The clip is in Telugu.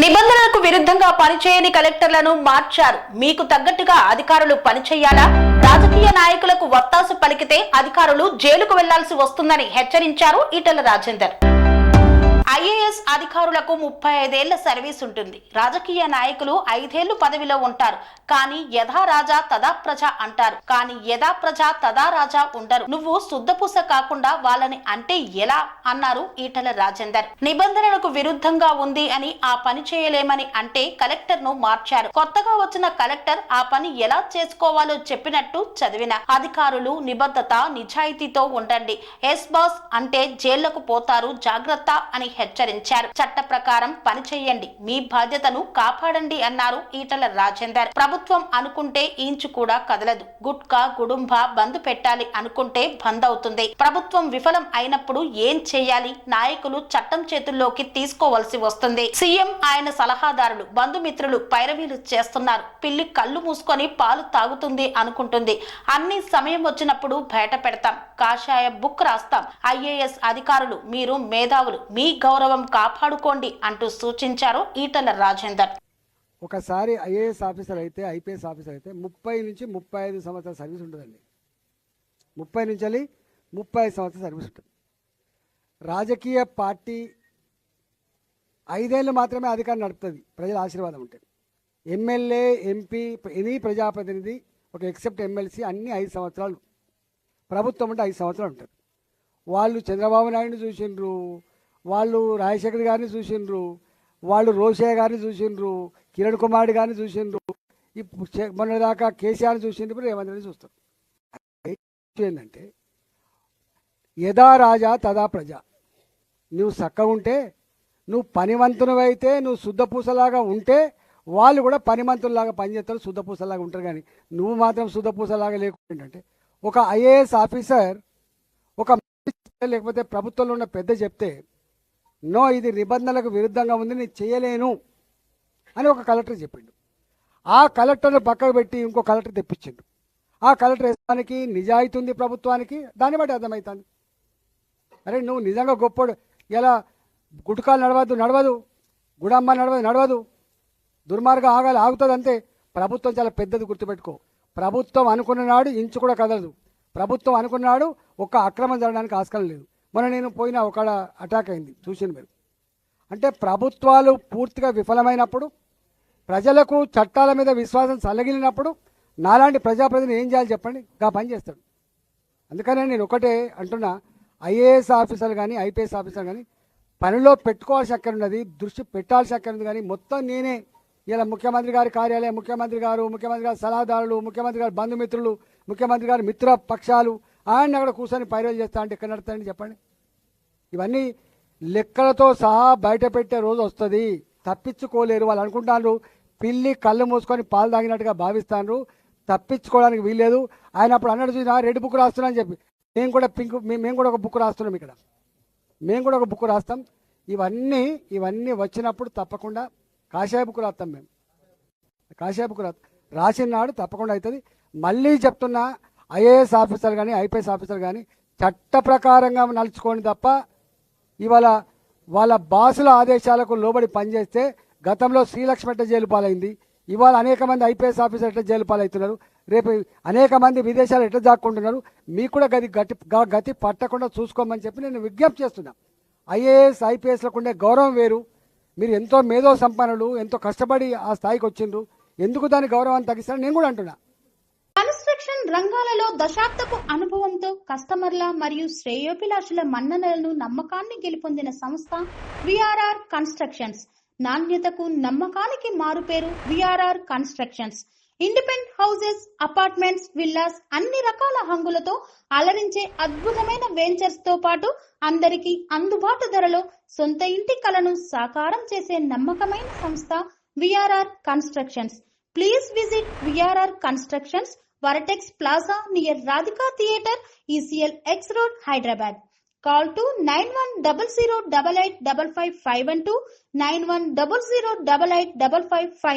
నిబంధనలకు విరుద్ధంగా పనిచేయని కలెక్టర్లను మార్చారు. మీకు తగ్గట్టుగా అధికారులు పనిచేయాలా? రాజకీయ నాయకులకు వత్తాసు పలికితే అధికారులు జైలుకు వెళ్లాల్సి వస్తుందని హెచ్చరించారు ఈటెల రాజేందర్. ఐఏఎస్ అధికారులకు 35 ఏళ్ల సర్వీస్ ఉంటుంది. రాజకీయ నాయకులు 5 ఏళ్లు పదవిలో ఉంటారు. కానీ యథా రాజా తదా ప్రజ అంటారు. కానీ యథా ప్రజ తదా రాజా ఉండరు. నువ్వు శుద్ధపూస కాకుండా వాళ్ళని అంటే ఎలా అన్నారు ఈటెల రాజేందర్. నిబంధనలకు విరుద్ధంగా ఉంది అని ఆ పని చేయలేమని అంటే కలెక్టర్ ను మార్చారు. కొత్తగా వచ్చిన కలెక్టర్ ఆ పని ఎలా చేసుకోవాలో చెప్పినట్టు చదివిన అధికారులు నిబద్ధత నిజాయితీతో ఉండండి. ఎస్ బాస్ అంటే జైళ్లకు పోతారు, జాగ్రత్త అని హెచ్చరించారు. చట్ట ప్రకారం పనిచేయండి, మీ బాధ్యతను కాపాడండి అన్నారు ఈటెల రాజేందర్. ప్రభుత్వం అనుకుంటే ఇంచు కూడా కదలదు. గుట్కా గుడుంబ బంద్ పెట్టాలి అనుకుంటే బంద్ అవుతుంది. ప్రభుత్వం విఫలం అయినప్పుడు ఏం చేయాలి? నాయకులు చట్టం చేతుల్లోకి తీసుకోవాల్సి వస్తుంది. సీఎం ఆయన సలహాదారులు బంధుమిత్రులు పైరవీలు చేస్తున్నారు. పిల్లి కళ్ళు మూసుకొని పాలు తాగుతుంది అనుకుంటుంది. అన్ని సమయం వచ్చినప్పుడు బయట పెడతాం. కాషాయ బుక్ రాస్తాం. ఐఏఎస్ అధికారులు మీరు మేధావులు, మీ గౌరవం కాపాడుకోండి అంటూ సూచించారు ఈటెల రాజేందర్. ఒకసారి ఐఏఎస్ ఆఫీసర్ అయితే ఐపీఎస్ ఆఫీసర్ అయితే 30 నుంచి 35 సంవత్సరాల సర్వీస్ ఉంటుందండి. 30 నుంచి 35 సంవత్సరాల సర్వీస్ ఉంటుంది. రాజకీయ పార్టీ 5 ఏళ్ళు మాత్రమే అధికారం నడుపుతుంది ప్రజల ఆశీర్వాదం ఉంటుంది. ఎమ్మెల్యే ఎంపీ ఎనీ ప్రజాప్రతినిధి ఒక ఎక్సెప్ట్ ఎమ్మెల్సీ అన్నీ 5 సంవత్సరాలు. ప్రభుత్వం అంటే 5 సంవత్సరాలు ఉంటుంది. వాళ్ళు చంద్రబాబు నాయుడిని చూసిండ్రు, వాళ్ళు రాజశేఖర్ గారిని చూసిండ్రు, వాళ్ళు రోషయ్య గారిని చూసిండ్రు, కిరణ్ కుమార్ గారిని చూసిండ్రు, ఇప్పుడు మొన్నదాకా కేసీఆర్ని చూసిండ్రు, ఇప్పుడు రేవంత్ రెడ్డిని చూస్తారు. ఏంటంటే యథా రాజా తదా ప్రజ. నువ్వు చక్కగా ఉంటే, నువ్వు పనివంతునివైతే, నువ్వు శుద్ధపూసలాగా ఉంటే వాళ్ళు కూడా పనిమంతుల్లాగా పనిచేస్తారు, శుద్ధపూసలాగా ఉంటారు. కానీ నువ్వు మాత్రం శుద్ధపూసలాగా లేకుండా ఏంటంటే ఒక ఐఏఎస్ ఆఫీసర్ ఒక లేకపోతే ప్రభుత్వంలో ఉన్న పెద్ద చెప్తే నో ఇది నిబంధనలకు విరుద్ధంగా ఉంది, నేను చేయలేను అని ఒక కలెక్టర్ చెప్పిండు. ఆ కలెక్టర్ను పక్కకు పెట్టి ఇంకో కలెక్టర్ తెప్పించిండు. ఆ కలెక్టర్ వేసానికి నిజాయితీ ఉంది ప్రభుత్వానికి, దాన్ని బట్టి అర్థమవుతుంది. అరే నువ్వు నిజంగా గొప్పడు, ఇలా గుటకాలు నడవదు, గుడమ్మ నడవదు, దుర్మార్గం ఆగుతుంది అంతే. ప్రభుత్వం చాలా పెద్దది, గుర్తుపెట్టుకో. ప్రభుత్వం అనుకున్న నాడు ఇంచు కూడా కదలదు. ప్రభుత్వం అనుకున్నాడు ఒక్క అక్రమం జరగడానికి ఆస్కారం లేదు. మొన్న నేను పోయినా ఒక అటాక్ అయింది, చూసింది మీరు. అంటే ప్రభుత్వాలు పూర్తిగా విఫలమైనప్పుడు, ప్రజలకు చట్టాల మీద విశ్వాసం చల్లగిలినప్పుడు నాలాంటి ప్రజాప్రతినిధి ఏం చేయాలి చెప్పండి? గా పని చేస్తాడు. అందుకనే నేను ఒకటే అంటున్నా, ఐఏఎస్ ఆఫీసర్లు కానీ ఐపీఎస్ ఆఫీసర్ కానీ పనిలో పెట్టుకోవాల్సి అక్కడ ఉన్నది, దృష్టి పెట్టాల్సి అక్కడ ఉంది. కానీ మొత్తం నేనే ఇలా ముఖ్యమంత్రి గారి కార్యాలయం, ముఖ్యమంత్రి గారి సలహాదారులు, ముఖ్యమంత్రి గారి బంధుమిత్రులు, ముఖ్యమంత్రి గారి మిత్ర పక్షాలు ఆయన అక్కడ కూర్చొని పైరవీలు చేస్తా అంటే ఎక్కడ నడుతాయండి చెప్పండి? ఇవన్నీ లెక్కలతో సహా బయట పెట్టే రోజు వస్తుంది. తప్పించుకోలేరు. వాళ్ళు అనుకుంటారు పిల్లి కళ్ళు మూసుకొని పాలు తాగినట్టుగా భావిస్తాను, తప్పించుకోవడానికి వీల్లేదు. ఆయన అప్పుడు అన్నట్టు చూసినా రెడ్ బుక్ రాస్తున్నా అని చెప్పి మేము కూడా ఒక బుక్ రాస్తున్నాం. ఇక్కడ మేము కూడా ఒక బుక్ రాస్తాం. ఇవన్నీ వచ్చినప్పుడు తప్పకుండా కాషాయ బుక్ రాస్తాం. మేము కాషాయ బుక్ రాసిన నాడు తప్పకుండా అవుతుంది. మళ్ళీ చెప్తున్నా, ఐఏఎస్ ఆఫీసర్ కానీ ఐపీఎస్ ఆఫీసర్ కానీ చట్ట ప్రకారంగా నడుచుకోండి తప్ప ఇవాళ వాళ్ళ బాసుల ఆదేశాలకు లోబడి పనిచేస్తే గతంలో శ్రీలక్ష్మి ఎట్ట జైలు పాలైంది, ఇవాళ అనేక మంది ఐపీఎస్ ఆఫీసర్ ఎట్ట జైలు పాలవుతున్నారు, రేపు అనేక మంది విదేశాలు ఎట్ట దాక్కుంటున్నారు. మీకు కూడా గతి పట్టకుండా చూసుకోమని చెప్పి నేను విజ్ఞప్తి చేస్తున్నా. ఐఏఎస్ ఐపీఎస్లకు ఉండే గౌరవం వేరు. మీరు ఎంతో మేధో సంపన్నులు, ఎంతో కష్టపడి ఆ స్థాయికి వచ్చిండ్రు, ఎందుకు దాని గౌరవాన్ని తగ్గిస్తారని నేను కూడా అంటున్నా. కన్స్ట్రక్షన్ రంగాలలో దశాబ్దపు అనుభవంతో కస్టమర్ల మరియు శ్రేయోభిలాషుల మన్ననలను నమ్మకాన్ని గెలుపొందిన సంస్థ విఆర్ఆర్ కన్స్ట్రక్షన్స్. నాణ్యతకు నమ్మకానికి మారుపేరు VRR constructions. Independent houses, apartments, villas అన్ని రకాల హంగులతో అలరించే అద్భుతమైన వెంచర్స్ తో పాటు అందరికీ అందుబాటు ధరలో సొంత ఇంటి కలను సాకారం చేసే నమ్మకమైన సంస్థ VRR constructions. Please visit VRR constructions, Varatex Plaza near Radhika Theatre, ECL X Road, Hyderabad. Call to 910088555512, 9100885559.